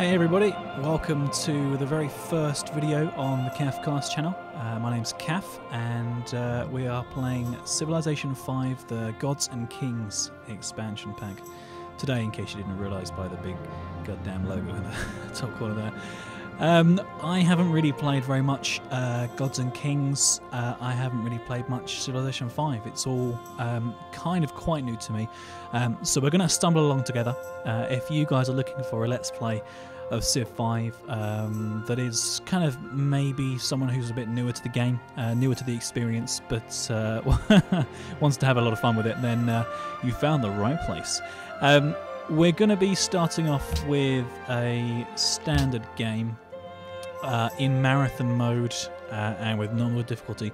Hey everybody, welcome to the very first video on the CaffCast's channel. My name's Caff and we are playing Civilization 5, the Gods and Kings expansion pack. Today, in case you didn't realise by the big goddamn logo in the top corner there. I haven't really played very much Gods and Kings. I haven't really played much Civilization 5. It's all kind of quite new to me. So we're going to stumble along together. If you guys are looking for a Let's Play of Civ 5 that is kind of maybe someone who's a bit newer to the game, newer to the experience, but wants to have a lot of fun with it, then you found the right place. We're going to be starting off with a standard game in marathon mode and with normal difficulty.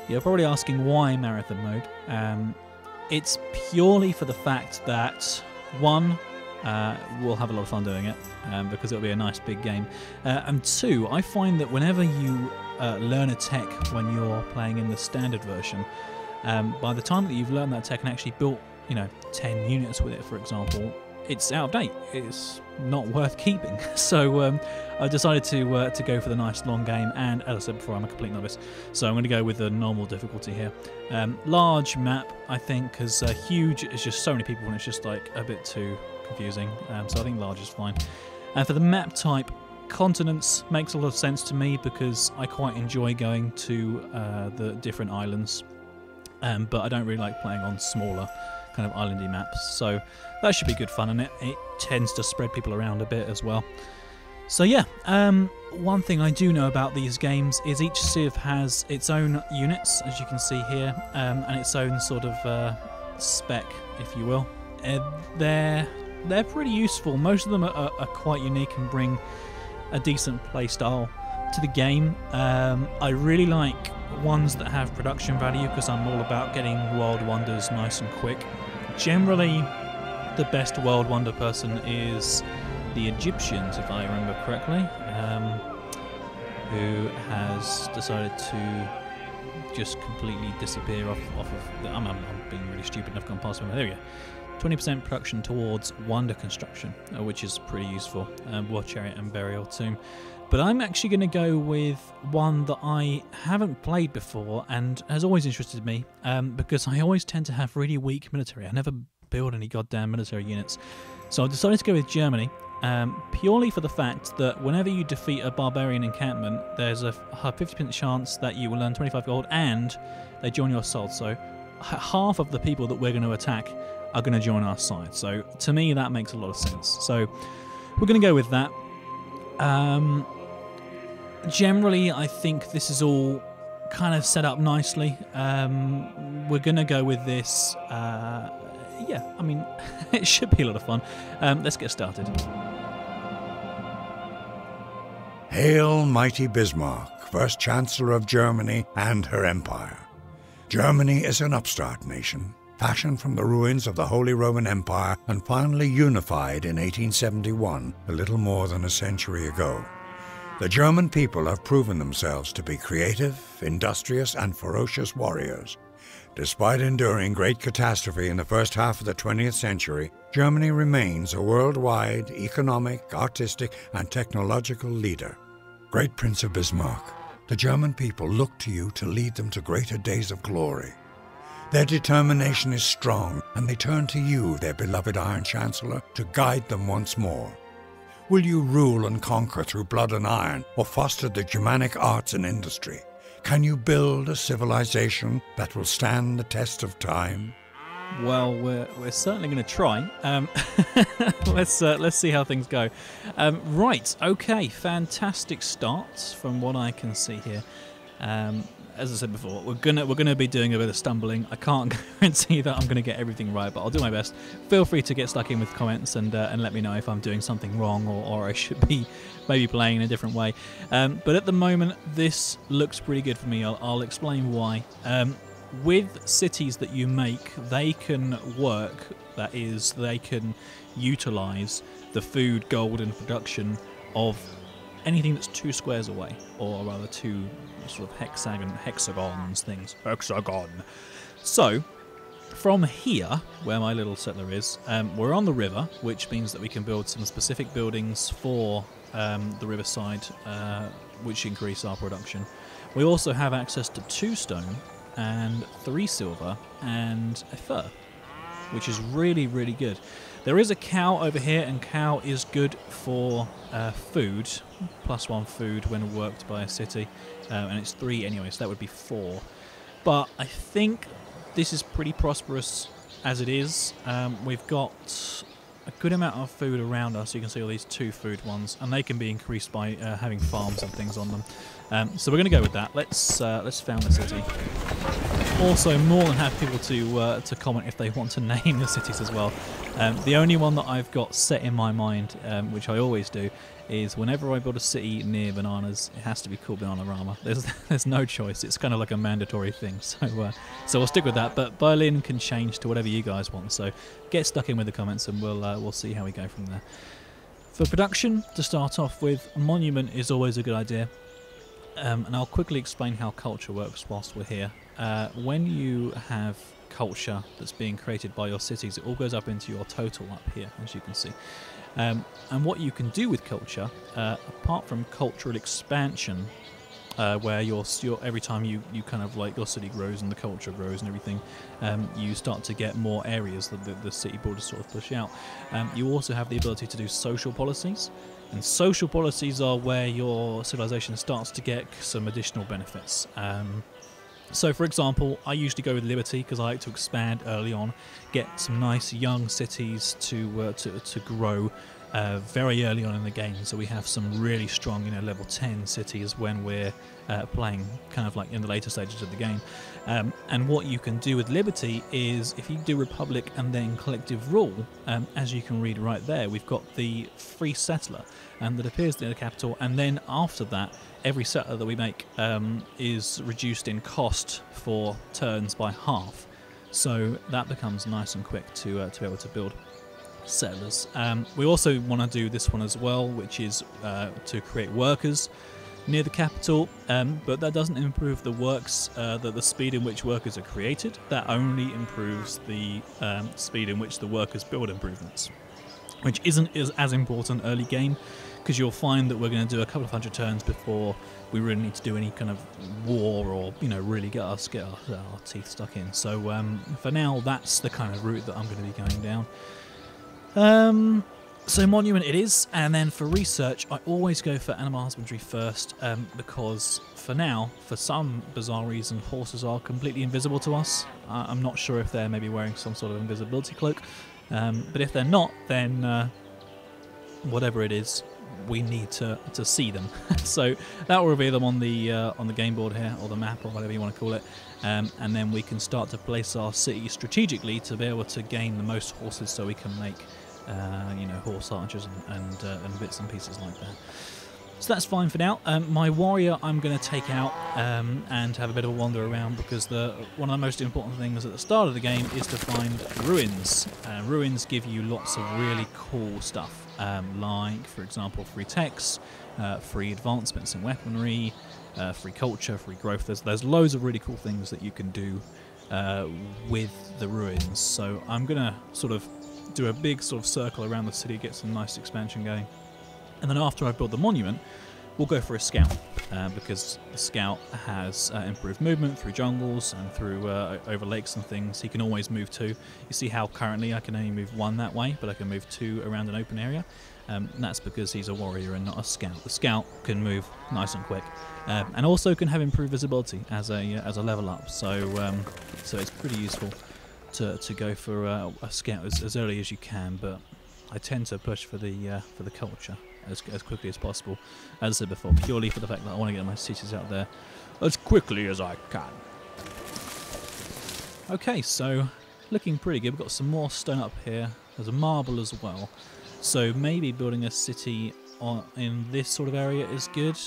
You're probably asking why marathon mode. It's purely for the fact that, one, we'll have a lot of fun doing it because it'll be a nice big game, and two, I find that whenever you learn a tech when you're playing in the standard version, by the time that you've learned that tech and actually built 10 units with it, for example, it's out of date. It's not worth keeping. So I decided to go for the nice long game, and as I said before, I'm a complete novice, so I'm going to go with the normal difficulty here. Large map, I think, because huge is just so many people and it's just like a bit too confusing, so I think large is fine. And for the map type, continents makes a lot of sense to me because I quite enjoy going to the different islands, but I don't really like playing on smaller kind of islandy maps, so that should be good fun, and it tends to spread people around a bit as well. So yeah, one thing I do know about these games is each civ has its own units, as you can see here, and its own sort of spec, if you will. They're pretty useful. Most of them are quite unique and bring a decent play style to the game. I really like ones that have production value because I'm all about getting world wonders nice and quick. Generally, the best world wonder person is the Egyptians, if I remember correctly, who has decided to just completely disappear off of the... I'm being really stupid and I've gone past one. There we go. 20% production towards wonder construction, which is pretty useful. War Chariot and Burial Tomb. But I'm actually going to go with one that I haven't played before and has always interested me, because I always tend to have really weak military. I never build any goddamn military units. So I decided to go with Germany, purely for the fact that whenever you defeat a barbarian encampment, there's a 50% chance that you will earn 25 gold and they join your side. So half of the people that we're going to attack are going to join our side. So to me, that makes a lot of sense. So we're going to go with that. Generally, I think this is all kind of set up nicely. We're going to go with this. Yeah, I mean, it should be a lot of fun. Let's get started. Hail, mighty Bismarck, first Chancellor of Germany and her empire. Germany is an upstart nation, fashioned from the ruins of the Holy Roman Empire and finally unified in 1871, a little more than a century ago. The German people have proven themselves to be creative, industrious, and ferocious warriors. Despite enduring great catastrophe in the first half of the 20th century, Germany remains a worldwide economic, artistic, and technological leader. Great Prince of Bismarck, the German people look to you to lead them to greater days of glory. Their determination is strong, and they turn to you, their beloved Iron Chancellor, to guide them once more. Will you rule and conquer through blood and iron, or foster the Germanic arts and industry? Can you build a civilization that will stand the test of time? Well, we're certainly going to try. Let's see how things go. Right, okay, fantastic starts from what I can see here. As I said before, we're gonna be doing a bit of stumbling. I can't guarantee that I'm gonna get everything right, but I'll do my best. Feel free to get stuck in with comments and let me know if I'm doing something wrong or I should be maybe playing in a different way. But at the moment, this looks pretty good for me. I'll explain why. With cities that you make, they can work. That is, they can utilize the food, gold, and production of anything that's 2 squares away, or rather 2 sort of hexagons things. Hexagon. So From here, where my little settler is, we're on the river, which means that we can build some specific buildings for the riverside, which increase our production. We also have access to 2 stone and 3 silver and a fur, which is really, really good. There is a cow over here, and cow is good for food, +1 food when worked by a city, and it's 3 anyway, so that would be 4. But I think this is pretty prosperous as it is. We've got a good amount of food around us. You can see all these 2 food ones, and they can be increased by having farms and things on them. So we're going to go with that. Let's found the city. Also, more than happy people to comment if they want to name the cities as well. The only one that I've got set in my mind, which I always do, is whenever I build a city near bananas, it has to be called Bananarama. There's no choice. It's kind of like a mandatory thing. So we'll stick with that. But Berlin can change to whatever you guys want. So get stuck in with the comments, and we'll see how we go from there. For production, to start off with, a monument is always a good idea. And I'll quickly explain how culture works whilst we're here. When you have culture that's being created by your cities, it all goes up into your total up here, as you can see. And what you can do with culture, apart from cultural expansion, where every time you kind of like your city grows and the culture grows and everything, you start to get more areas that the city borders sort of push out. You also have the ability to do social policies. And social policies are where your civilization starts to get some additional benefits. So, for example, I usually go with Liberty because I like to expand early on, get some nice young cities to grow very early on in the game. So we have some really strong, level 10 cities when we're playing kind of like in the later stages of the game. And what you can do with Liberty is, if you do Republic and then Collective Rule, as you can read right there, we've got the free settler, and that appears in the capital, and then after that, every settler that we make is reduced in cost for turns by half. So that becomes nice and quick to be able to build settlers. We also want to do this one as well, which is to create workers near the capital, but that doesn't improve the works, the speed in which workers are created. That only improves the speed in which the workers build improvements, which isn't as important early game, because you'll find that we're going to do a couple of 100 turns before we really need to do any kind of war or really get our teeth stuck in. So for now, that's the kind of route that I'm going to be going down. So monument it is, and then for research I always go for animal husbandry first, because for now, for some bizarre reason, horses are completely invisible to us. I'm not sure if they're maybe wearing some sort of invisibility cloak, but if they're not, then whatever it is, we need to see them. So that will reveal them on the game board here, or the map, or whatever you want to call it, and then we can start to place our city strategically to be able to gain the most horses, so we can make horse archers and bits and pieces like that. So that's fine for now. My warrior I'm going to take out and have a bit of a wander around, because one of the most important things at the start of the game is to find ruins. Ruins give you lots of really cool stuff, like, for example, free techs, free advancements in weaponry, free culture, free growth. There's loads of really cool things that you can do with the ruins. So I'm going to sort of do a big sort of circle around the city, get some nice expansion going. And then after I've built the monument, we'll go for a scout, because the scout has improved movement through jungles and through over lakes and things. He can always move 2. You see how currently I can only move 1 that way, but I can move 2 around an open area. And that's because he's a warrior and not a scout. The scout can move nice and quick, and also can have improved visibility as a level up. So it's pretty useful to go for a scout as early as you can, but I tend to push for the culture as quickly as possible, as I said before, purely for the fact that I want to get my cities out there as quickly as I can. Okay, so looking pretty good. We've got some more stone up here. There's a marble as well, so maybe building a city in this sort of area is good.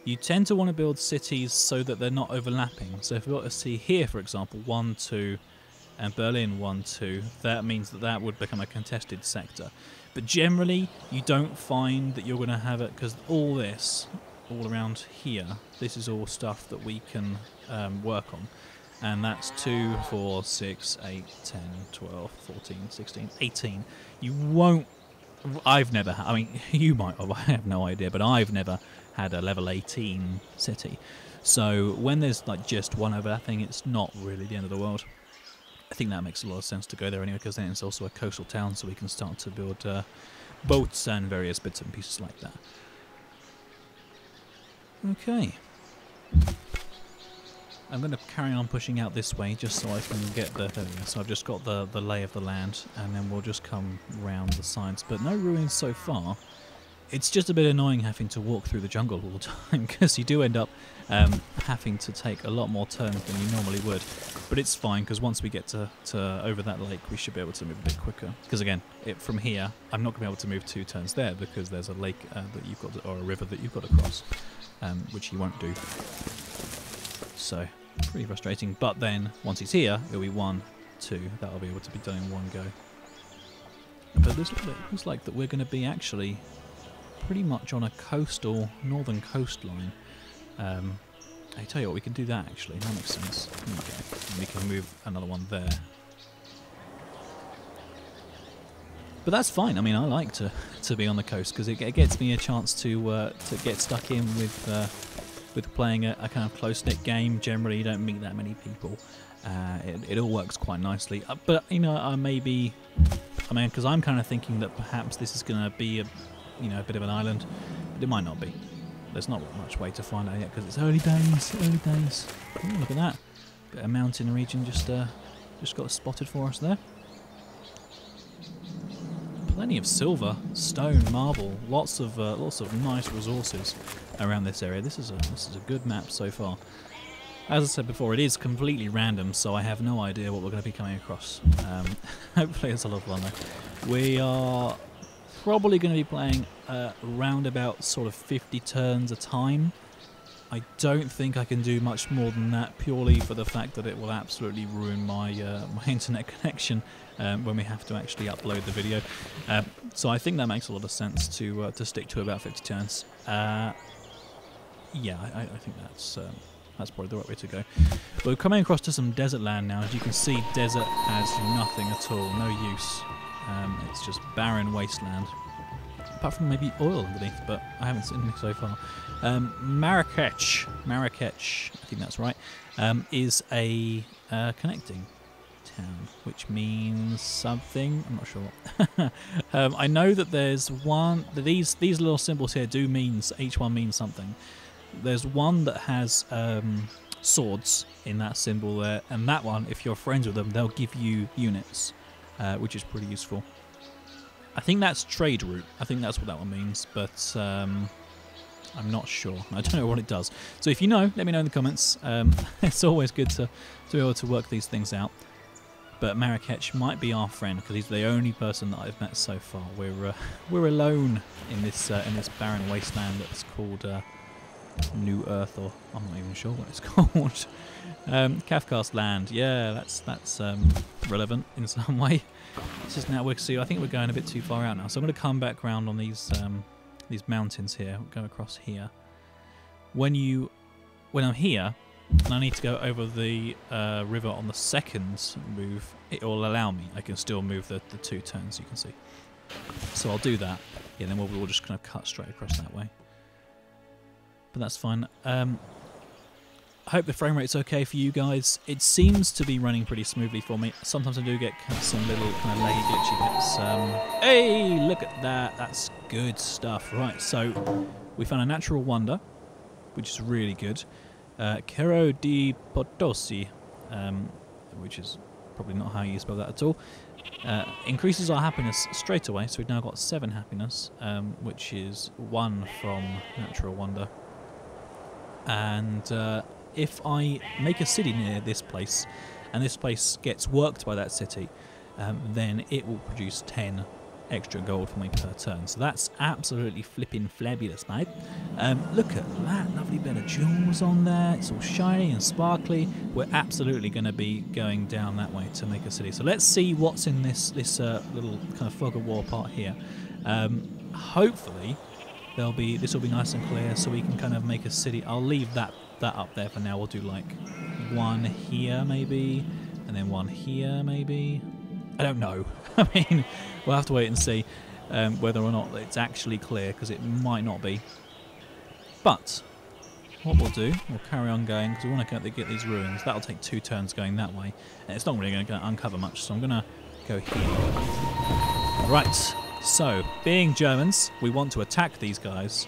You tend to want to build cities so that they're not overlapping. So if we got to see here, for example, 1, 2, and Berlin 1, 2, that means that would become a contested sector. But generally, you don't find that you're going to have it, because all this, all around here, this is all stuff that we can work on. And that's 2, 4, 6, 8, 10, 12, 14, 16, 18. You won't... I've never... I mean, you might have. I have no idea. But I've never had a level 18 city. So when there's like just one over that thing, it's not really the end of the world. I think that makes a lot of sense to go there anyway, because then it's also a coastal town, so we can start to build boats and various bits and pieces like that. Okay. I'm going to carry on pushing out this way just so I can get the... There we go. So I've just got the lay of the land, and then we'll just come round the sides. But no ruins so far. It's just a bit annoying having to walk through the jungle all the time, because you do end up having to take a lot more turns than you normally would. But it's fine, because once we get to over that lake, we should be able to move a bit quicker. Because again, from here, I'm not going to be able to move 2 turns there, because there's a lake that you've got to, or a river that you've got to cross, which you won't do. So, pretty frustrating. But then, once he's here, it'll be 1, 2. That'll be able to be done in one go. But this looks like that we're going to be actually pretty much on a coastal, northern coastline. I tell you what, we can do that actually. That makes sense. Okay. And we can move another one there. But that's fine. I mean, I like to be on the coast because it gets me a chance to get stuck in with playing a kind of close-knit game. Generally, you don't meet that many people. It all works quite nicely. But you know, I mean, because I'm kind of thinking that perhaps this is going to be a bit of an island, but it might not be. There's not much way to find out yet because it's early days. Ooh, look at that! Bit of mountain region just got spotted for us there. Plenty of silver, stone, marble, lots of nice resources around this area. This is a good map so far. As I said before, it is completely random, so I have no idea what we're going to be coming across. Hopefully, it's a lot of fun though. We are probably going to be playing around about sort of 50 turns a time. I don't think I can do much more than that, purely for the fact that it will absolutely ruin my my internet connection when we have to actually upload the video. So I think that makes a lot of sense to stick to about 50 turns. Yeah, I think that's probably the right way to go. But we're coming across to some desert land now. As you can see, desert has nothing at all, no use. It's just barren wasteland, apart from maybe oil underneath, but I haven't seen anything so far. Marrakech, I think that's right, is a connecting town, which means something. I'm not sure what. I know that there's one. These little symbols here do means, each one means something. There's one that has swords in that symbol there, and that one, if you're friends with them, they'll give you units. Which is pretty useful. I think that's trade route. I think that's what that one means, but I'm not sure. I don't know what it does. So if you know, let me know in the comments. It's always good to be able to work these things out. But Marrakech might be our friend because he's the only person that I've met so far. We're alone in this barren wasteland that's called New Earth, or I'm not even sure what it's called. CaffCast's land, yeah, that's relevant in some way. It's just now I think we're going a bit too far out now, so I'm going to come back around on these mountains here. We'll go across here. When I'm here, and I need to go over the river on the second move, it will allow me. I can still move the 2 turns, you can see. So I'll do that. Yeah, then we'll just kind of cut straight across that way. But that's fine. I hope the frame rate's okay for you guys. It seems to be running pretty smoothly for me. Sometimes I do get some little kind of laggy, glitchy bits. Hey, look at that. That's good stuff. Right, so we found a natural wonder, which is really good. Quero di Potosi, which is probably not how you spell that at all. Increases our happiness straight away, so we've now got 7 happiness, which is 1 from natural wonder. And if I make a city near this place, and this place gets worked by that city, then it will produce 10 extra gold for me per turn. So that's absolutely flipping fabulous, mate. Look at that lovely bit of jewels on there. It's all shiny and sparkly. We're absolutely going to be going down that way to make a city. So let's see what's in this little kind of fog of war part here. Hopefully this will be nice and clear, so we can kind of make a city. I'll leave that up there for now. We'll do like one here maybe, and then one here maybe. I don't know. I mean, we'll have to wait and see whether or not it's actually clear, because it might not be. But what we'll do, we'll carry on going, because we want to get these ruins. That'll take 2 turns going that way, and it's not really going to uncover much, so I'm going to go here. Right, so, being Germans, we want to attack these guys,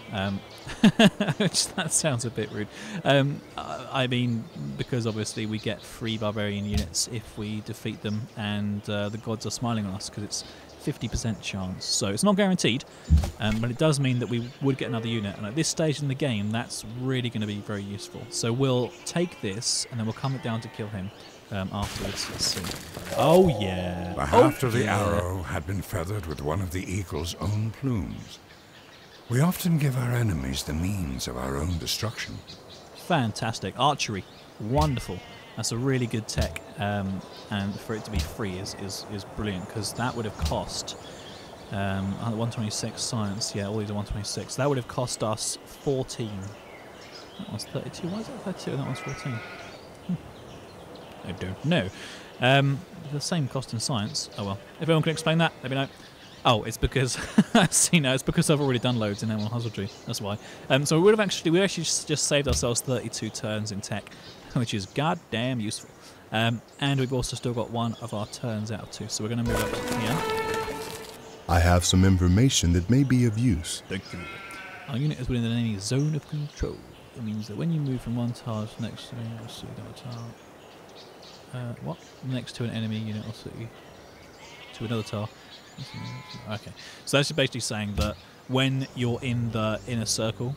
which that sounds a bit rude. I mean, because obviously we get free barbarian units if we defeat them, and the gods are smiling on us, because it's 50% chance. So it's not guaranteed, but it does mean that we would get another unit, and at this stage in the game that's really going to be very useful. So we'll take this and then we'll come down to kill him afterwards. Let's see. Oh yeah. The haft of the arrow had been feathered with one of the eagle's own plumes. We often give our enemies the means of our own destruction. Fantastic. Archery. Wonderful. That's a really good tech, and for it to be free is brilliant, because that would have cost 126 science. Yeah, all these are 126. That would have cost us 14. That one's 32. Why is that 32 and that one's 14? I don't know. The same cost in science. Oh well. If anyone can explain that, let me know. Oh, it's because see, no, it's because I've already done loads in Animal Husbandry. That's why. So we actually just saved ourselves 32 turns in tech, which is goddamn useful. And we've also still got 1 of our turns out of 2, so we're going to move up to here. I have some information that may be of use. Thank you. Our unit is within an enemy zone of control. It means that when you move from one tile to the next to another tile, what? Next to an enemy unit or city to another tile. Okay, so that's basically saying that when you're in the inner circle,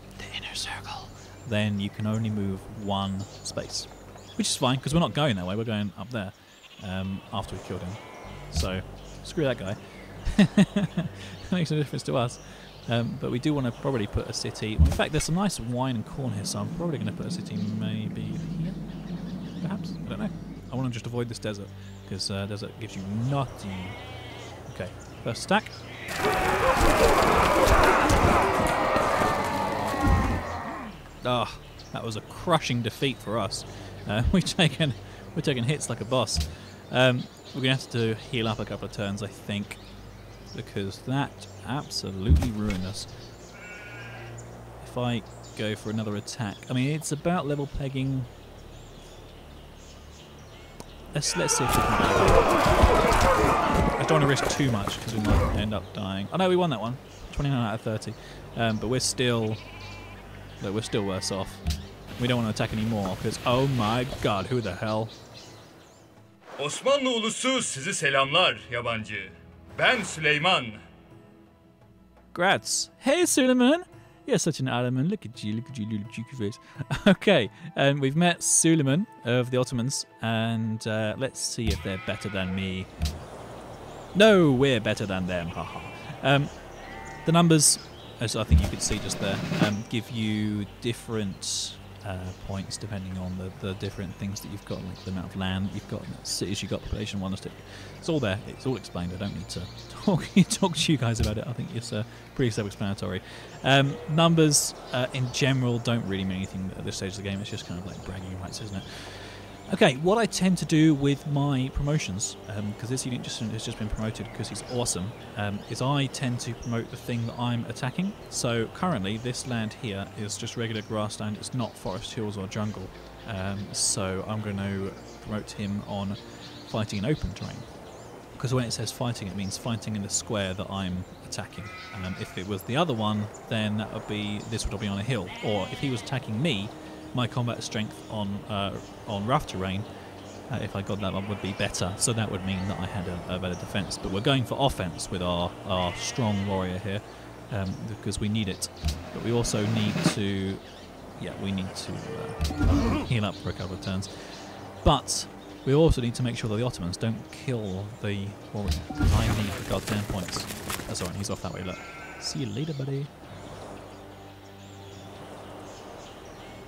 then you can only move 1 space, which is fine because we're not going that way. We're going up there after we killed him. So screw that guy. That makes no difference to us. But we do want to probably put a city. In fact, there's some nice wine and corn here, so I'm probably going to put a city maybe here, perhaps. I don't know. I want to just avoid this desert because desert gives you nothing. Okay, first stack. Ah, that was a crushing defeat for us. We're taking hits like a boss. We're going to have to heal up a couple of turns, I think, because that absolutely ruined us. If I go for another attack, I mean, it's about level pegging. Let's see if we can do it. I don't want to risk too much because we might end up dying. Oh no, we won that one. 29 out of 30. But we're still worse off. We don't want to attack anymore because, oh my god, who the hell? Osmanlı ulusu sizi selamlar yabancı. Ben Süleyman. Grats. Hey Suleiman. You're such an Ottoman. Look at you, little cheeky face. Okay, and we've met Suleiman of the Ottomans, and let's see if they're better than me. No, we're better than them. Haha. The numbers, as I think you could see just there, give you different points depending on the different things that you've got, like the amount of land you've got, cities you've got, population, monastery. It's all there. It's all explained. I don't need to talk to you guys about it. I think it's pretty self-explanatory. Numbers in general don't really mean anything at this stage of the game. It's just kind of like bragging rights, isn't it? Okay, what I tend to do with my promotions, because this unit has just been promoted because he's awesome, is I tend to promote the thing that I'm attacking. So currently this land here is just regular grassland. It's not forest, hills or jungle. So I'm going to promote him on fighting in open terrain. Because when it says fighting, it means fighting in the square that I'm attacking. If it was the other one, then that would be, this would be on a hill. Or if he was attacking me, my combat strength on rough terrain, if I got that one, would be better. So that would mean that I had a better defense. But we're going for offense with our strong warrior here, because we need it. But we also need to, heal up for a couple of turns. But we also need to make sure that the Ottomans don't kill the warrior. I need the goddamn points. That's alright, he's off that way, look. See you later, buddy.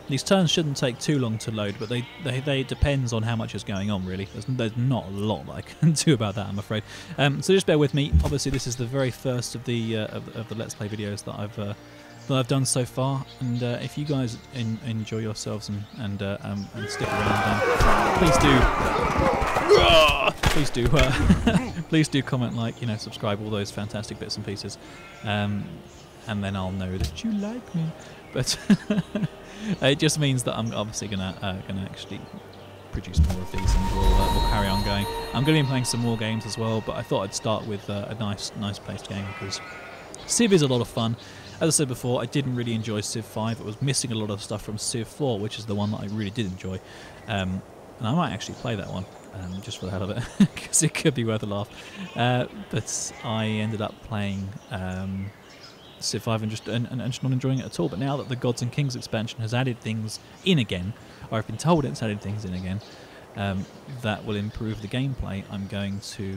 These turns shouldn't take too long to load, but they depends on how much is going on, really. There's not a lot that I can do about that, I'm afraid. So just bear with me. Obviously, this is the very first of the Let's Play videos that that I've done so far. And if you guys enjoy yourselves and stick around, please do please do comment, like, you know, subscribe, all those fantastic bits and pieces, and then I'll know that you like me. But it just means that I'm obviously gonna actually produce more of these, and we'll carry on going. I'm going to be playing some more games as well, but I thought I'd start with a nice paced game, because Civ is a lot of fun. As I said before, I didn't really enjoy Civ 5. It was missing a lot of stuff from Civ 4, which is the one that I really did enjoy. And I might actually play that one, just for the hell of it, because it could be worth a laugh. But I ended up playing Civ 5 and just not enjoying it at all. But now that the Gods and Kings expansion has added things in again, or I've been told it's added things in again, that will improve the gameplay, I'm going to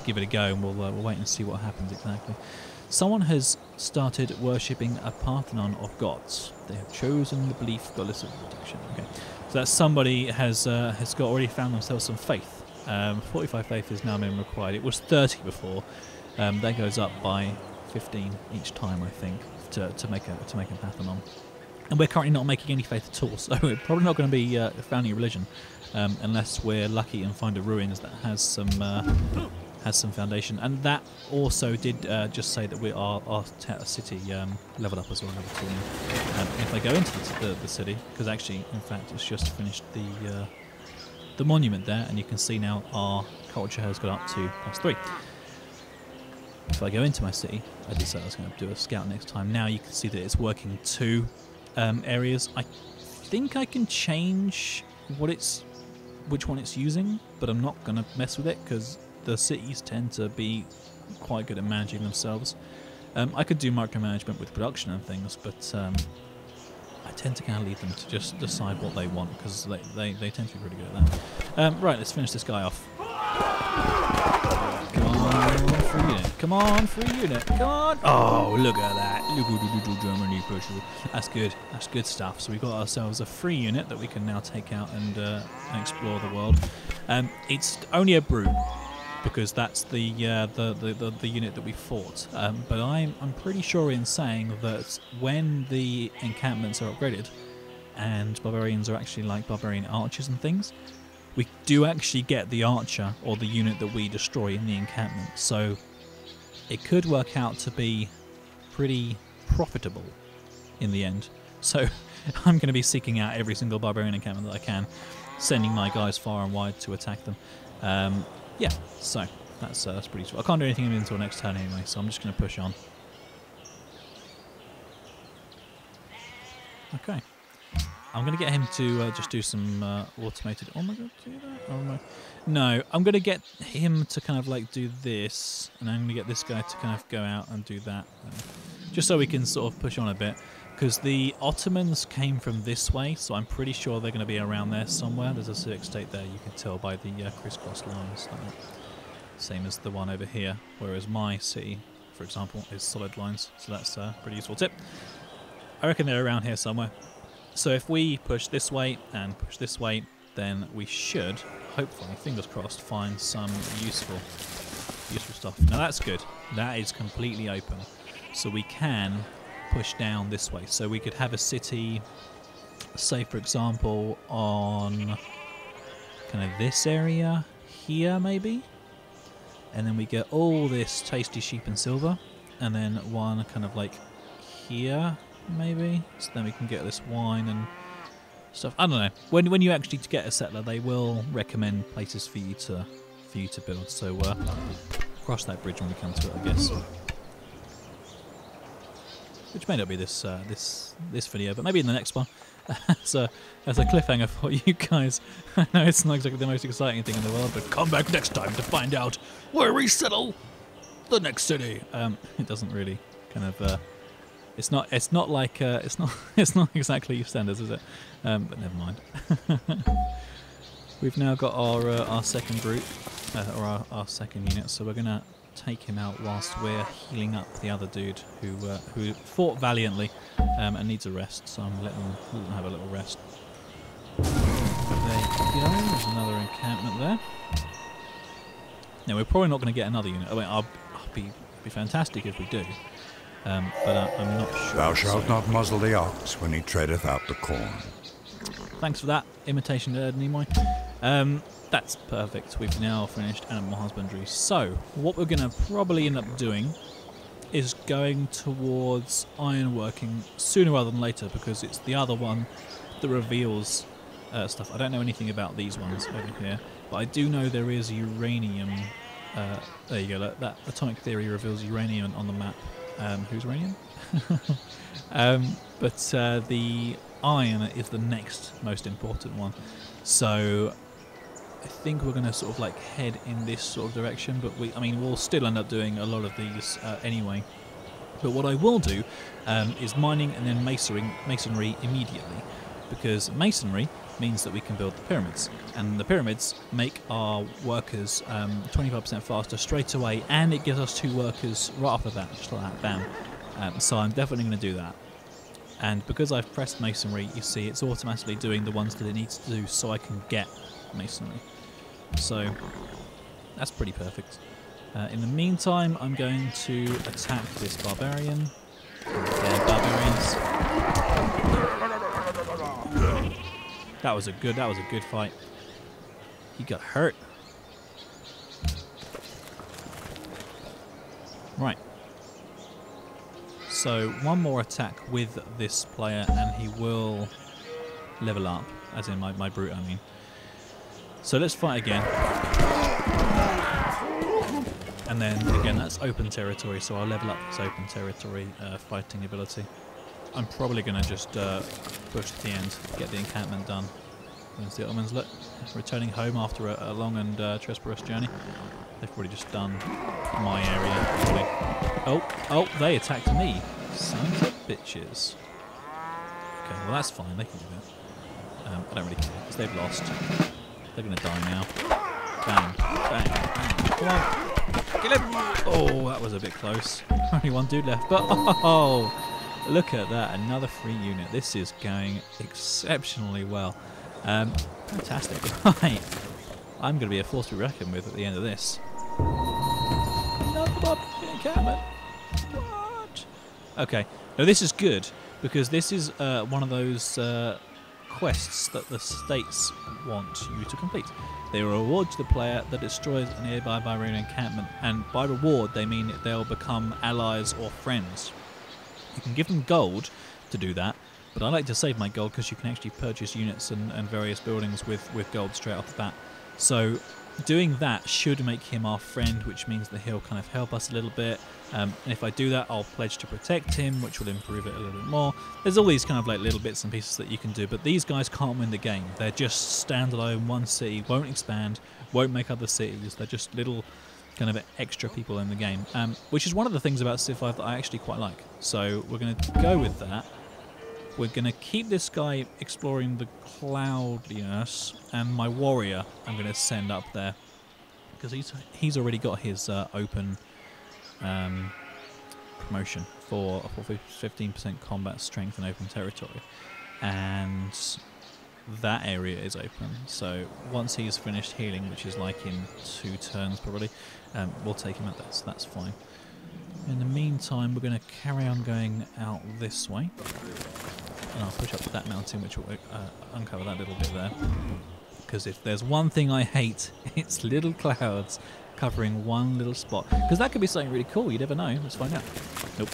give it a go, and we'll wait and see what happens exactly. Someone has started worshipping a Parthenon of gods. They have chosen the belief goddess of protection. Okay, so that somebody has already found themselves some faith. 45 faith is now minimum required. It was 30 before. That goes up by 15 each time, I think, to make a Parthenon. And we're currently not making any faith at all, so we're probably not going to be founding a religion unless we're lucky and find a ruins that has some foundation. And that also did just say that we our city leveled up as well, level 2 now. If I go into the city, because actually, in fact, it's just finished the monument there, and you can see now our culture has got up to +3. If I go into my city, I did say I was going to do a scout next time. Now you can see that it's working 2 areas. I think I can change which one it's using, but I'm not going to mess with it because the cities tend to be quite good at managing themselves. I could do micromanagement with production and things, but I tend to kind of leave them to just decide what they want, because they tend to be pretty good at that. Right, let's finish this guy off. Come on, free unit. Come on. Oh, look at that. Germany push. That's good. That's good stuff. So we've got ourselves a free unit that we can now take out and explore the world. It's only a brute, because that's the unit that we fought. But I'm pretty sure in saying that when the encampments are upgraded and barbarians are actually like barbarian archers and things, we do actually get the archer or the unit that we destroy in the encampment. So it could work out to be pretty profitable in the end. So I'm going to be seeking out every single barbarian encampment that I can, sending my guys far and wide to attack them. Yeah, so that's pretty sweet. I can't do anything until next turn anyway, so I'm just going to push on. Okay. I'm going to get him to just do some automated... Oh my god, do that? Oh my... No, I'm going to get him to kind of like do this, and I'm going to get this guy to kind of go out and do that. Just so we can sort of push on a bit, because the Ottomans came from this way, so I'm pretty sure they're going to be around there somewhere. There's a civic state there, you can tell by the crisscross lines. Like that. Same as the one over here, whereas my city, for example, is solid lines, so that's a pretty useful tip. I reckon they're around here somewhere. So if we push this way and push this way, then we should, hopefully, fingers crossed, find some useful stuff. Now that's good. That is completely open. So we can push down this way. So we could have a city, say for example, on kind of this area here maybe. And then we get all this tasty sheep and silver. And then one kind of like here maybe, so then we can get this wine and stuff. I don't know. When you actually get a settler, they will recommend places for you to build. So cross that bridge when we come to it, I guess. Which may not be this video, but maybe in the next one. As a cliffhanger for you guys. I know it's not exactly the most exciting thing in the world, but come back next time to find out where we settle the next city. It doesn't really kind of. It's not exactly standards, is it? But never mind. We've now got our second group, or our second unit, so we're gonna take him out whilst we're healing up the other dude who fought valiantly and needs a rest. So I'm letting him have a little rest. There you go. There's another encampment there. Now we're probably not going to get another unit. I mean, I'll be fantastic if we do. but I'm not sure. Thou shalt not muzzle the ox when he treadeth out the corn. Thanks for that, imitation Nimoy. That's perfect. We've now finished animal husbandry. So, what we're going to probably end up doing is going towards ironworking sooner rather than later, because it's the other one that reveals stuff. I don't know anything about these ones over here, but I do know there is uranium. There you go. That atomic theory reveals uranium on the map. Who's uranium? But the iron is the next most important one. So I think we're going to sort of like head in this sort of direction, but we'll still end up doing a lot of these anyway. But what I will do is mining and then masonry immediately, because masonry means that we can build the pyramids, and the pyramids make our workers 25% faster straight away, and it gives us 2 workers right off the bat, just like that, bam. So I'm definitely going to do that. And because I've pressed masonry, you see it's automatically doing the ones that it needs to do so I can get masonry. So that's pretty perfect. In the meantime, I'm going to attack this barbarian. Yeah, barbarians. That was a good fight. He got hurt. Right. So one more attack with this player and he will level up, as in my brute, I mean. So let's fight again. And then again, that's open territory, so I'll level up this open territory fighting ability. I'm probably going to just push to the end, get the encampment done. When's the Ottomans? Look, returning home after a long and treacherous journey. They've probably just done my area. Probably. Oh, they attacked me. Sons of bitches. Okay, well that's fine, they can do that. I don't really care, because they've lost. They're going to die now. Bang, bang, bang. Come on. Kill him. Oh, that was a bit close. Only one dude left, but oh, look at that, another free unit. This is going exceptionally well. Fantastic. Right. I'm going to be a force to be reckoned with at the end of this. Another encampment. What? Okay. Now this is good, because this is one of those quests that the states want you to complete. They will reward to the player that destroys a nearby barbarian encampment, and by reward they mean they'll become allies or friends. You can give them gold to do that, but I like to save my gold because you can actually purchase units and various buildings with gold straight off the bat. So doing that should make him our friend, which means that he'll kind of help us a little bit. And if I do that, I'll pledge to protect him, which will improve it a little bit more. There's all these kind of like little bits and pieces that you can do, but these guys can't win the game. They're just standalone, one city, won't expand, won't make other cities. They're just little kind of extra people in the game, which is one of the things about Civ 5 that I actually quite like. So we're going to go with that. We're going to keep this guy exploring the cloudiness, and my warrior I'm going to send up there, because he's already got his open promotion for 15% combat strength in open territory, and that area is open. So once he's finished healing, which is like in 2 turns probably, we'll take him at that, so that's fine. In the meantime, we're going to carry on going out this way, and I'll push up that mountain, which will uncover that little bit there. Because if there's one thing I hate, it's little clouds covering one little spot. Because that could be something really cool, you never know. Let's find out. Nope.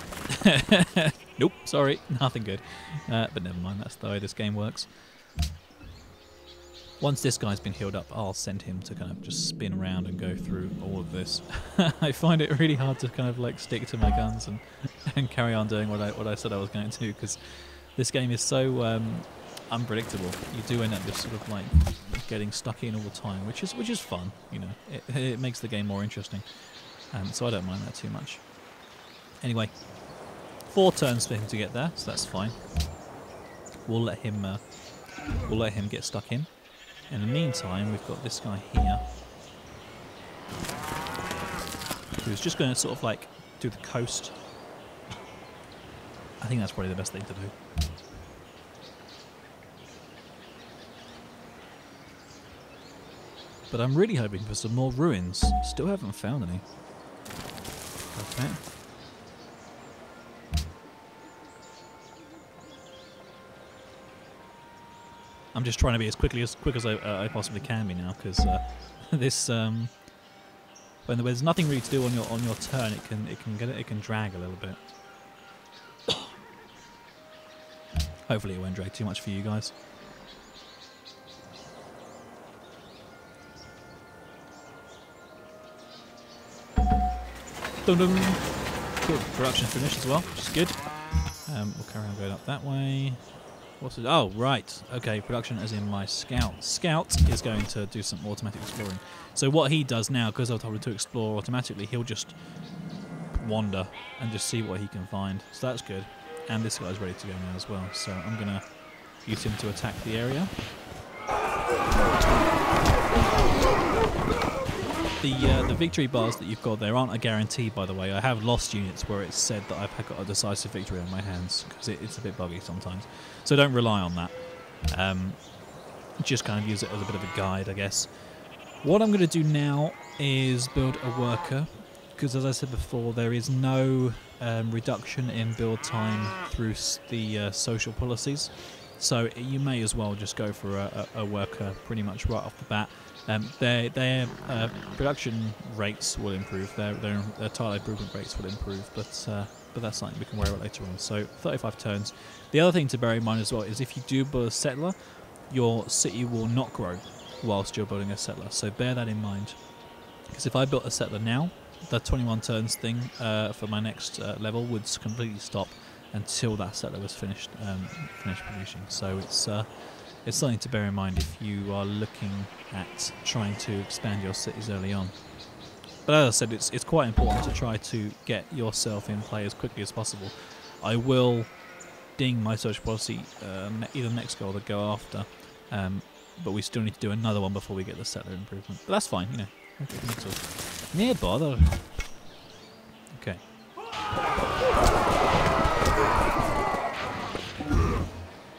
Nope, sorry, nothing good. But never mind, that's the way this game works. Once this guy's been healed up, I'll send him to kind of just spin around and go through all of this. I find it really hard to kind of like stick to my guns and carry on doing what I said I was going to do, because this game is so unpredictable. You do end up just sort of like getting stuck in all the time, which is fun, you know. It makes the game more interesting, so I don't mind that too much. Anyway, 4 turns for him to get there, so that's fine. We'll let him get stuck in. In the meantime, we've got this guy here, who's just going to sort of like do the coast. I think that's probably the best thing to do. But I'm really hoping for some more ruins. Still haven't found any. Okay. I'm just trying to be as quick as I possibly can be now, because this when there's nothing really to do on your turn, it can drag a little bit. Hopefully it won't drag too much for you guys. Dun -dun. Cool, production finished as well, which is good. We'll carry on going up that way. What's it? Oh, right. Okay, production as in my scout. Scout is going to do some automatic exploring. So what he does now, because I've told him to explore automatically, he'll just wander and just see what he can find. So that's good. And this guy's ready to go now as well. So I'm going to use him to attack the area. The victory bars that you've got there aren't a guarantee, by the way. I have lost units where it's said that I've got a decisive victory on my hands, because it's a bit buggy sometimes. So don't rely on that. Just kind of use it as a bit of a guide, I guess. What I'm going to do now is build a worker, because as I said before, there is no reduction in build time through the social policies. So you may as well just go for a worker pretty much right off the bat. Their production rates will improve, their tile improvement rates will improve, but that's something we can worry about later on. So 35 turns. The other thing to bear in mind as well is if you do build a settler, your city will not grow whilst you're building a settler. So bear that in mind. Because if I built a settler now, the 21 turns thing for my next level would completely stop until that settler was finished producing. So it's something to bear in mind if you are looking at trying to expand your cities early on. But as I said, it's quite important to try to get yourself in play as quickly as possible. I will ding my social policy either next goal or go after, but we still need to do another one before we get the settler improvement. But that's fine, you know. Yeah, bother. Okay.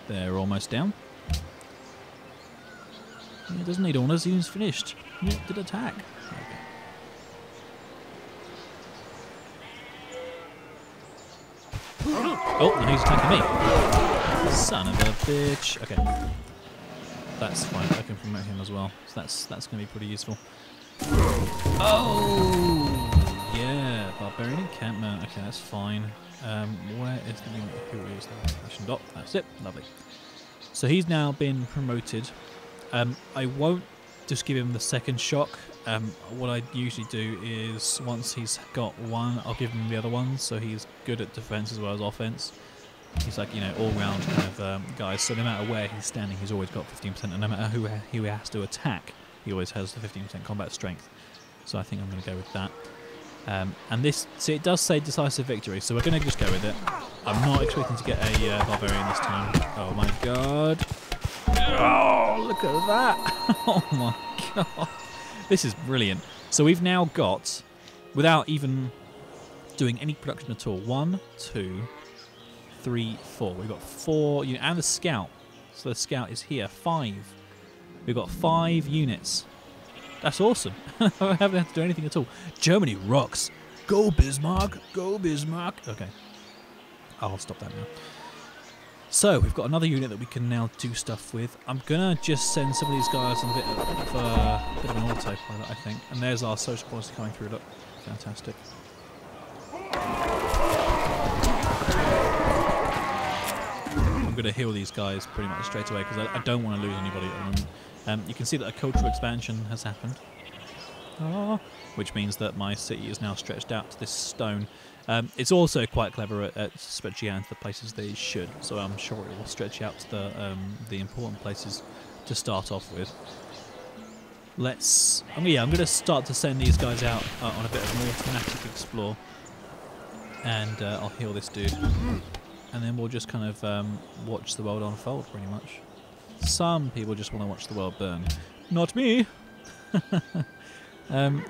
They're almost down. He doesn't need honours, he's finished. He did attack. Okay. Oh, and he's attacking me. Son of a bitch. Okay. That's fine, I can promote him as well. So that's going to be pretty useful. Oh! Yeah, Barbarian encampment. Okay, that's fine. Where is the unit? Who is that? Mission dot. That's it. Lovely. So he's now been promoted. I won't just give him the second shock. What I usually do is once he's got one, I'll give him the other one, so he's good at defense as well as offense. He's like, you know, all-round kind of guy. So no matter where he's standing, he's always got 15%, and no matter who he has to attack, he always has the 15% combat strength. So I think I'm going to go with that. And this, see, it does say decisive victory, so we're going to just go with it. I'm not expecting to get a Barbarian this time. Oh my god. Oh, look at that. Oh my god. This is brilliant. So we've now got, without even doing any production at all, 1, 2, 3, 4. We've got 4 units, and the scout. So the scout is here. 5. We've got 5 units. That's awesome. I haven't had to do anything at all. Germany rocks. Go Bismarck. Go Bismarck. Okay. I'll stop that now. So we've got another unit that we can now do stuff with. I'm going to just send some of these guys on a bit of an autopilot, I think. And there's our social policy coming through. Look. Fantastic. I'm going to heal these guys pretty much straight away because I don't want to lose anybody at the moment. You can see that a cultural expansion has happened, which means that my city is now stretched out to this stone. It's also quite clever at stretching out to the places they should, so I'm sure it will stretch out to the important places to start off with. I'm going to start to send these guys out on a bit of an automatic explore, and I'll heal this dude, and then we'll just kind of watch the world unfold pretty much. Some people just want to watch the world burn. Not me!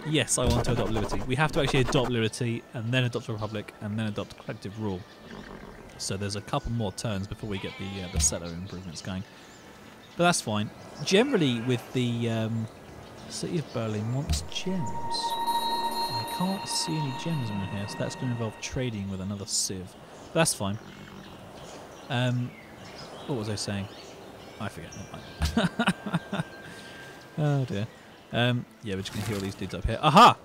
Yes, I want to adopt liberty. We have to actually adopt liberty, and then adopt a republic, and then adopt collective rule. So there's a couple more turns before we get the settler improvements going. But that's fine. Generally, with the city of Berlin wants gems. I can't see any gems on here, so that's going to involve trading with another civ. But that's fine. What was I saying? I forget. Oh dear. Yeah, we're just going to heal these dudes up here. Aha!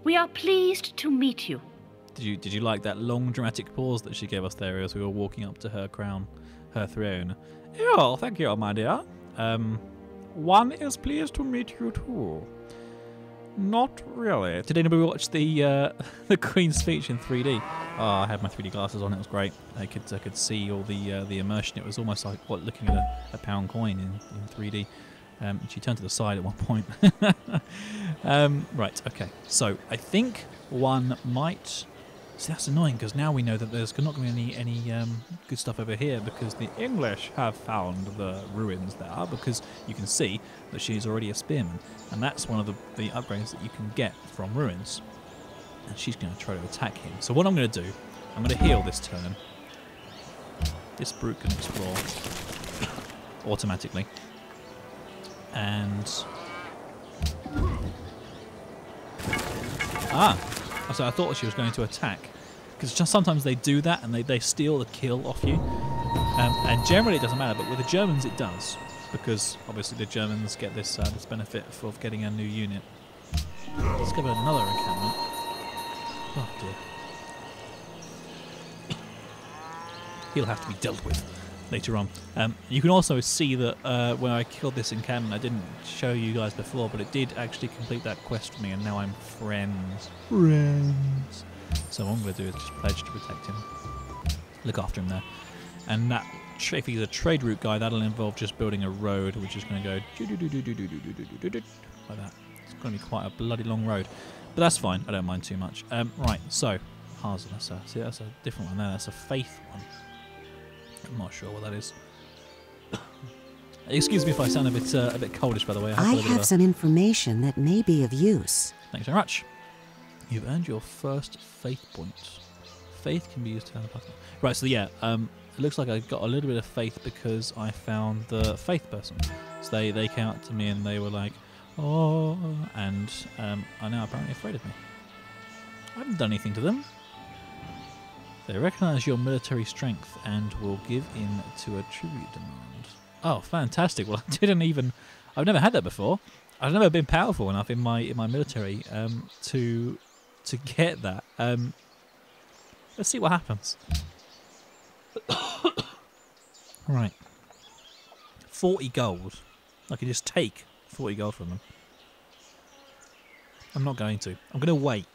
We are pleased to meet you. Did you like that long dramatic pause that she gave us there as we were walking up to her crown, her throne? Oh, thank you, my dear. One is pleased to meet you too. Not really. Did anybody watch the Queen's speech in 3D? Oh, I had my 3D glasses on. It was great. I could see all the immersion. It was almost like looking at a pound coin in 3D. She turned to the side at one point. Right. Okay. So I think one might. See, that's annoying because now we know that there's not going to be any good stuff over here because the English have found the ruins there because you can see that she's already a spearman and that's one of the upgrades that you can get from ruins. And she's going to try to attack him. So what I'm going to do, I'm going to heal this turn. This brute can explore automatically. And... So I thought she was going to attack. Because just sometimes they do that and they steal the kill off you. And generally it doesn't matter, but with the Germans it does. Because obviously the Germans get this benefit of getting a new unit. Let's go with another encampment. Oh dear. He'll have to be dealt with later on. You can also see that when I killed this encampment, I didn't show you guys before, but it did actually complete that quest for me, and now I'm friends. Friends. So what I'm going to do is just pledge to protect him. Look after him there. And that, if he's a trade route guy, that'll involve just building a road, which is going to go like that. It's going to be quite a bloody long road. But that's fine. I don't mind too much. Right, so Hazel, that's a different one there. That's a faith one. I'm not sure what that is. Excuse me if I sound a bit coldish, by the way. I have some information that may be of use. Thanks very much. You've earned your first faith point. Faith can be used to turn the button. Right, so yeah, it looks like I got a little bit of faith because I found the faith person. So they came up to me and they were like, oh, and are now apparently afraid of me. I haven't done anything to them. They recognise your military strength and will give in to a tribute demand. Oh, fantastic! Well, I've never had that before. I've never been powerful enough in my military to get that. Let's see what happens. Right, 40 gold. I can just take 40 gold from them. I'm not going to. I'm going to wait,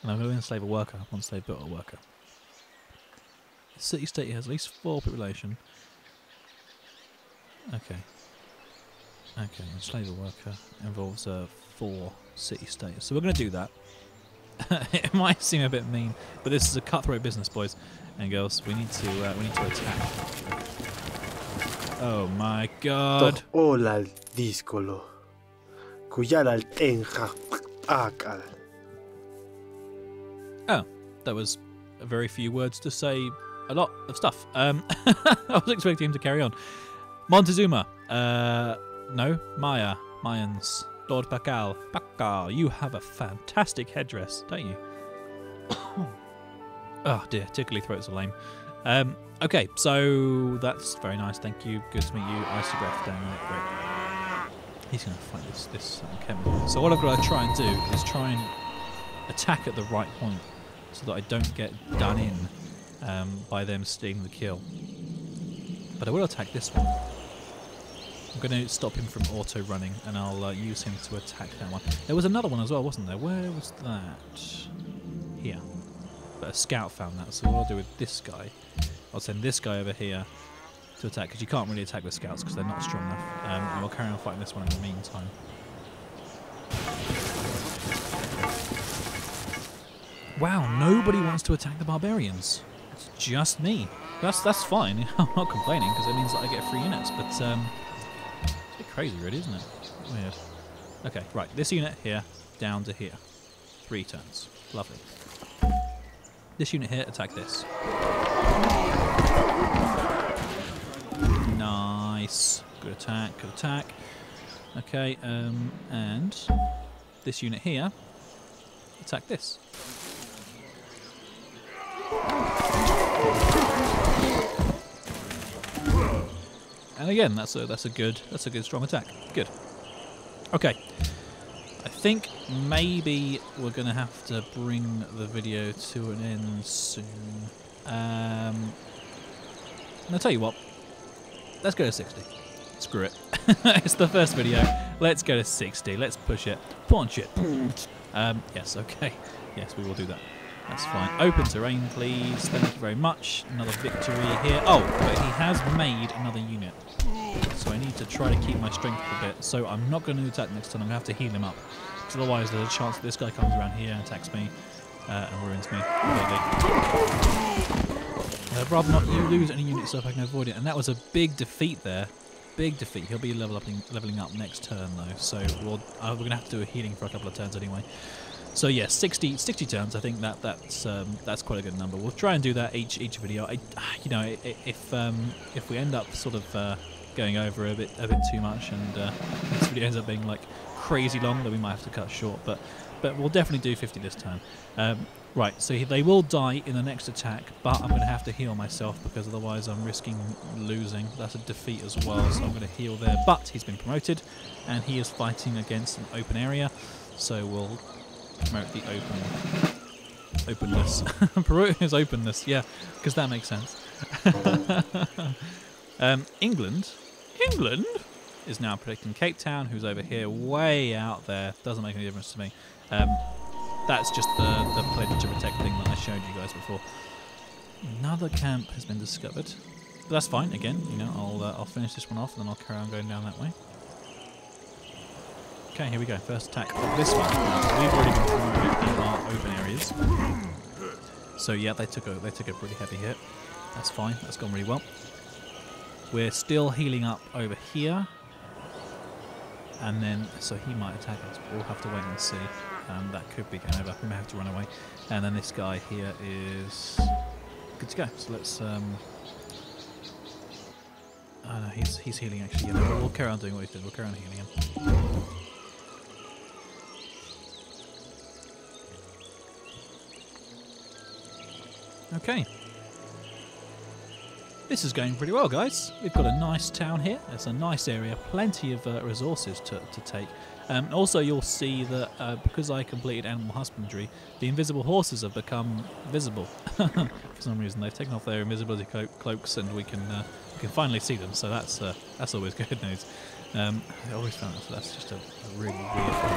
and I'm going to enslave a worker once they've built a worker. The city-state has at least 4 population. Okay. Okay, enslave a worker involves 4 city-states. So we're going to do that. It might seem a bit mean, but this is a cutthroat business, boys and girls. We need to attack. Oh my god! Oh, that was a very few words to say a lot of stuff. I was expecting him to carry on. Montezuma. No. Meier. Mayans. Lord Pakal. Pakal, you have a fantastic headdress, don't you? Oh dear, tickly throats are lame. Okay, so that's very nice, thank you. Good to meet you. Icy breath down there, great. He's going to fight this chemical. So what I've got to try and do is try and attack at the right point so that I don't get done in by them stealing the kill. But I will attack this one. I'm going to stop him from auto-running, and I'll use him to attack that one. There was another one as well, wasn't there? Where was that? Here. But a scout found that, so what I'll do with this guy, I'll send this guy over here to attack, because you can't really attack with scouts because they're not strong enough. And we'll carry on fighting this one in the meantime. Wow, nobody wants to attack the barbarians. It's just me. That's fine. I'm not complaining, because it means that I get free units, but it's a bit crazy, really, isn't it? Weird. Okay, right. This unit here, down to here. 3 turns. Lovely. This unit here, attack this. Nice. Good attack, good attack. Okay, and this unit here, attack this. And again, that's a good strong attack. Good. Okay. I think maybe we're going to have to bring the video to an end soon. I'll tell you what. Let's go to 60. Screw it. It's the first video. Let's go to 60. Let's push it. Punch it. Yes, okay. Yes, we will do that. That's fine. Open terrain, please. Thank you very much. Another victory here. Oh, but he has made another unit. So I need to try to keep my strength a bit. So I'm not going to attack next turn. I'm going to have to heal him up. Because otherwise there's a chance that this guy comes around here and attacks me and ruins me completely. I'd rather not lose any units so if I can avoid it. And that was a big defeat there. Big defeat. He'll be leveling up next turn though. So we're going to have to do a healing for a couple of turns anyway. So yeah, 60 turns. I think that's quite a good number. We'll try and do that each video. If we end up sort of going over a bit too much, and this video ends up being like crazy long, then we might have to cut short. But we'll definitely do 50 this time. Right. So they will die in the next attack, but I'm going to have to heal myself because otherwise I'm risking losing. That's a defeat as well. So I'm going to heal there. But he's been promoted, and he is fighting against an open area. So we'll promote the openness. Promote his openness, yeah, because that makes sense. England is now protecting Cape Town, who's over here, way out there. Doesn't make any difference to me. That's just the pledge to protect thing that I showed you guys before. Another camp has been discovered, but that's fine. Again, I'll finish this one off, and then I'll carry on going down that way. Okay, here we go. First attack of this one. We've already been promoted in our open areas. So yeah, they took a pretty heavy hit. That's fine. That's gone really well. We're still healing up over here. And then, so he might attack us. We'll have to wait and see. That could be game over. We may have to run away. And then this guy here is good to go. So let's... Oh no, he's healing actually. Yeah, no, we'll carry on doing what he did. We'll carry on healing him. Okay. This is going pretty well, guys. We've got a nice town here. It's a nice area. Plenty of resources to take. Also, you'll see that because I completed animal husbandry, the invisible horses have become visible. For some reason, they've taken off their invisibility cloaks, and we can finally see them. So that's always good news. I always found that's just a really weird thing.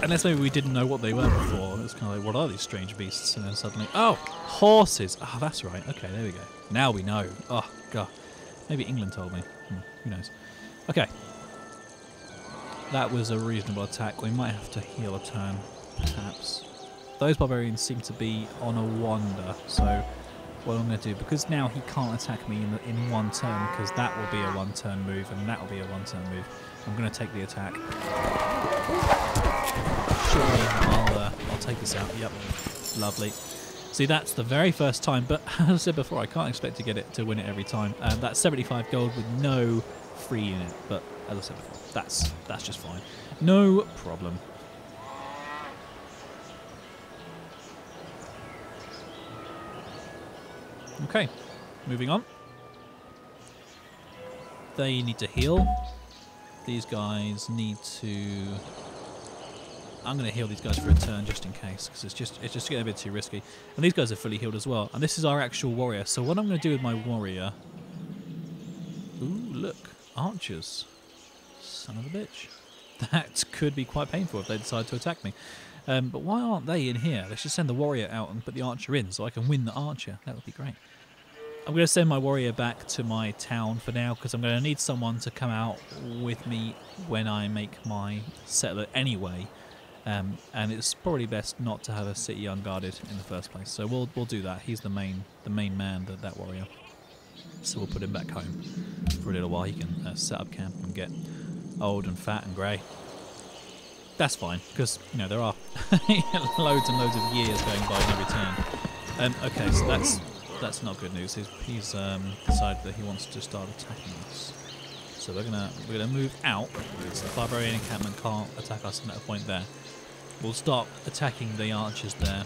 Unless maybe we didn't know what they were before. It was kind of like, what are these strange beasts? And then suddenly, oh, horses. Oh, that's right. Okay, there we go. Now we know. Oh, God. Maybe England told me. Who knows? Okay. That was a reasonable attack. We might have to heal a turn, perhaps. Those barbarians seem to be on a wander. So what I'm going to do, because now he can't attack me in one turn, because that will be a one-turn move, and that will be a one-turn move. I'm going to take the attack. Surely I'll take this out. Yep, lovely. See, that's the very first time, but as I said before, I can't expect to get it to win it every time. That's 75 gold with no free unit, but as I said before, that's just fine. No problem. Okay, moving on. They need to heal. These guys need to... I'm going to heal these guys for a turn just in case, because it's just getting a bit too risky. And these guys are fully healed as well. And this is our actual warrior. So what I'm going to do with my warrior... Ooh, look. Archers. Son of a bitch. That could be quite painful if they decide to attack me. But why aren't they in here? Let's just send the warrior out and put the archer in so I can win the archer. That would be great. I'm going to send my warrior back to my town for now, because I'm going to need someone to come out with me when I make my settler anyway. And it's probably best not to have a city unguarded in the first place. So we'll do that. He's the main man, that warrior. So we'll put him back home for a little while. He can set up camp and get old and fat and grey. That's fine, because there are loads and loads of years going by in every turn. Okay, so that's not good news. He's decided that he wants to start attacking us. So we're gonna move out, because the barbarian encampment can't attack us at that point there. We'll start attacking the archers there.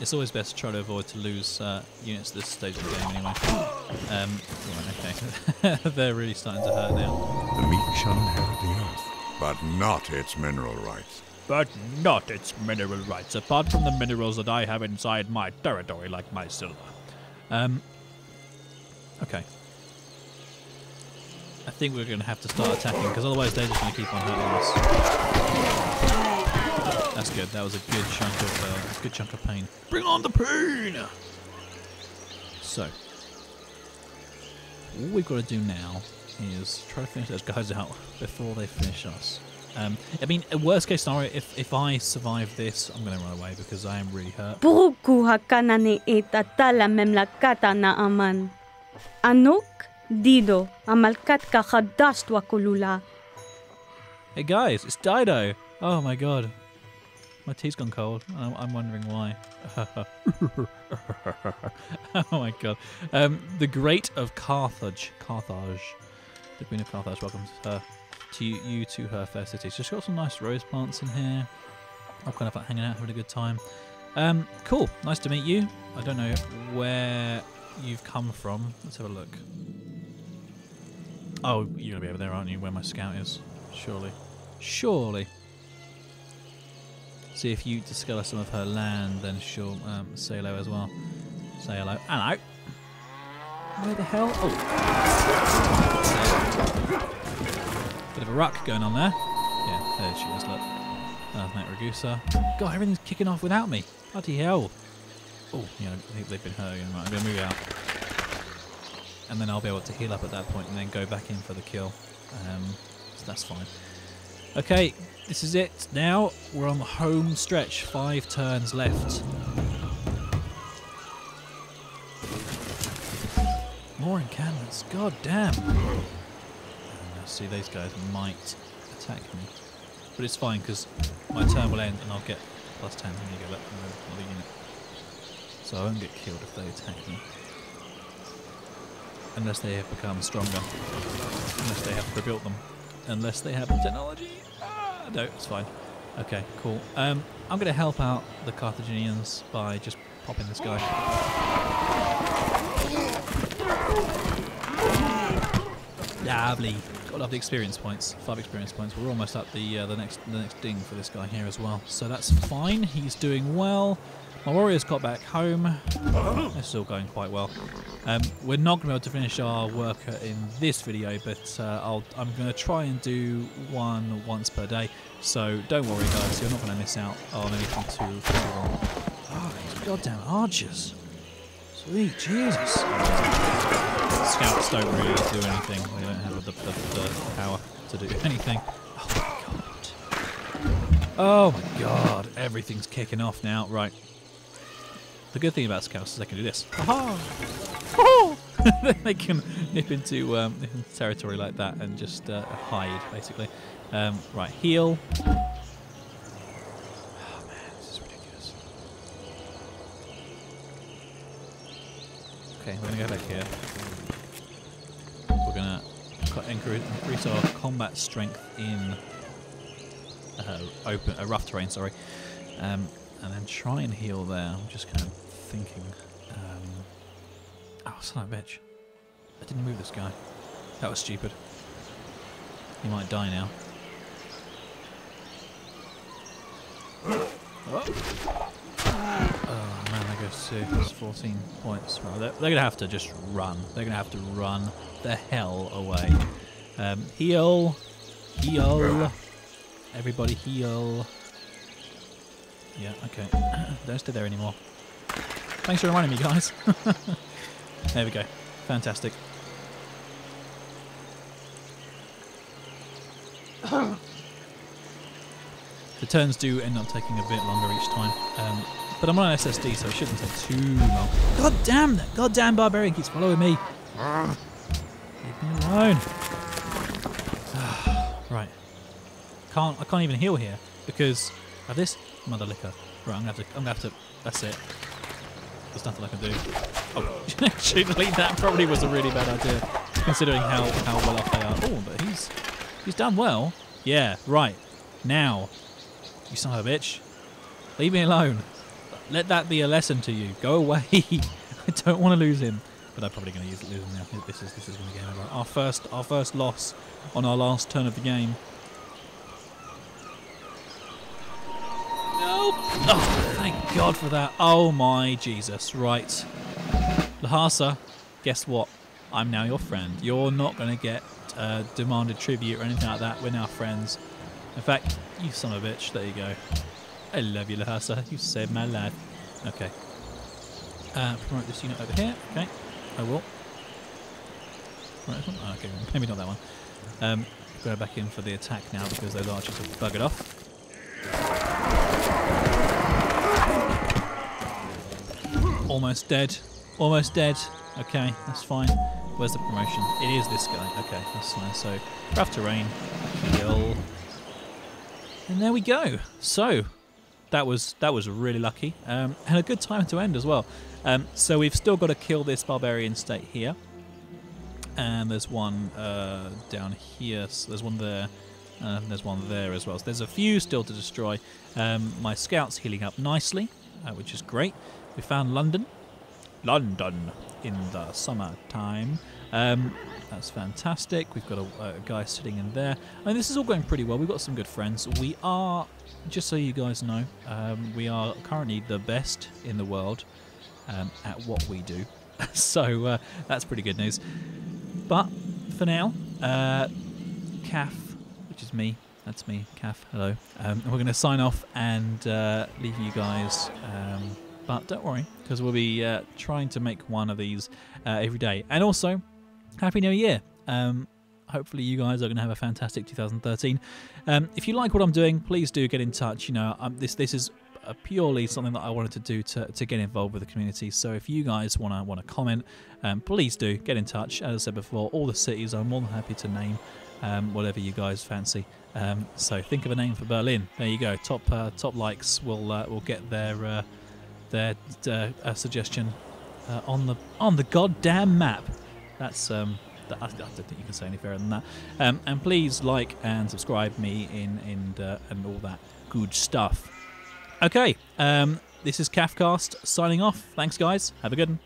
It's always best to try to avoid to lose units at this stage of the game anyway. Right, okay. They're really starting to hurt now. The meek shall inherit the earth. But not its mineral rights. But not its mineral rights, apart from the minerals that I have inside my territory, like my silver. Okay. I think we're going to have to start attacking, because otherwise they're just going to keep on hurting us. That's good. That was a good chunk of pain. Bring on the pain! So, all we've got to do now is try to finish those guys out before they finish us. I mean, worst case scenario, if I survive this, I'm going to run away because I am really hurt. Bukuha kanani itatala memlakata na aman. Anuk dido amalkat kakadast wakulula. Hey guys, it's Dido. Oh my god. My tea's gone cold. I'm wondering why. Oh my god. The Great of Carthage. The Queen of Carthage welcomes her you to her fair city. She's got some nice rose plants in here. I'm kind of like hanging out, having a good time. Cool. Nice to meet you. I don't know where you've come from. Let's have a look. Oh, you're going to be over there, aren't you, where my scout is? Surely. Surely. See if you discover some of her land, then she'll say hello as well. Say hello. Hello. Where the hell? Oh. Bit of a ruck going on there. Yeah, there she is, look. Mate Ragusa. God, everything's kicking off without me. Bloody hell. Oh, yeah, I think they've been hurting. Right, I'm going to move out. And then I'll be able to heal up at that point and then go back in for the kill. So that's fine. Okay, this is it. Now we're on the home stretch. 5 turns left. More encampments. God damn. See, these guys might attack me, but it's fine because my turn will end and I'll get +10. There you go, another unit. So I won't get killed if they attack me, unless they have become stronger, unless they have rebuilt them, unless they have the technology. No, it's fine. Okay, cool. I'm going to help out the Carthaginians by just popping this guy. Lovely. Got lovely experience points. 5 experience points. We're almost at the next ding for this guy here as well. So that's fine. He's doing well. My warriors got back home. They're still going quite well. We're not going to be able to finish our worker in this video, but I'm going to try and do one once per day. So don't worry, guys. You're not going to miss out on anything too long. Oh, these goddamn archers. Sweet Jesus. Scouts don't really do anything. They don't have the power to do anything. Oh my god. Oh my god. Everything's kicking off now. Right. The good thing about scouts is they can do this. Aha! Oh! They can nip into territory like that and just hide, basically. Right, heal. Oh man, this is ridiculous. Okay, we're going to go back here. We're going to increase our combat strength in rough terrain, sorry. And then try and heal there. I'm just kind of thinking. Oh, son of a bitch. I didn't move this guy. That was stupid. He might die now. Oh man, that goes to 14 points. Right, they're going to have to just run. They're going to have to run the hell away. Heal. Heal. Everybody heal. Yeah, okay. Don't stay there anymore. Thanks for reminding me, guys. There we go. Fantastic. The turns do end up taking a bit longer each time. But I'm on an SSD, so it shouldn't take too long. God damn that! Goddamn Barbarian keeps following me. Leave me alone. Right. I can't even heal here because of this mother liquor. Right, I'm gonna have to. That's it. There's nothing I can do. Oh, actually, that probably was a really bad idea, considering how well off they are. Oh, but he's done well. Yeah, right. Now, you son of a bitch, leave me alone. Let that be a lesson to you. Go away. I don't want to lose him. But I'm probably going to lose him now. This is going to get over. Our first loss on our last turn of the game. No! Oh, thank God for that. Oh my Jesus. Right. Lhasa, guess what? I'm now your friend. You're not going to get demanded tribute or anything like that. We're now friends. In fact, you son of a bitch. There you go. I love you, Lhasa. You saved my life. Okay. Promote this unit over here. Okay. I will. Right, oh, okay, maybe not that one. Go back in for the attack now because those archers have buggered off. Almost dead. Almost dead. Okay, that's fine. Where's the promotion? It is this guy. Okay, that's fine. So, rough terrain. Kill. And there we go. So, that was really lucky. And a good time to end as well. So we've still got to kill this barbarian state here. And there's one down here. So there's one there. There's one there as well. So there's a few still to destroy. My scout's healing up nicely, which is great. We found London. London in the summertime. That's fantastic. We've got a guy sitting in there. I mean, this is all going pretty well. We've got some good friends. We are, just so you guys know, we are currently the best in the world at what we do. So that's pretty good news. But for now, Caff, which is me, that's me, Caff, hello. We're going to sign off and leave you guys. But don't worry, because we'll be trying to make one of these every day. And also, Happy New Year. Hopefully you guys are going to have a fantastic 2013. If you like what I'm doing, please do get in touch. You know, this is purely something that I wanted to do to get involved with the community. So if you guys want to comment, please do get in touch. As I said before, all the cities I'm more than happy to name, whatever you guys fancy. So think of a name for Berlin. There you go. Top likes will get their suggestion on the goddamn map. That's I don't think you can say any fairer than that. And please like and subscribe me and all that good stuff. Okay, this is CaffCast signing off. Thanks, guys. Have a good one.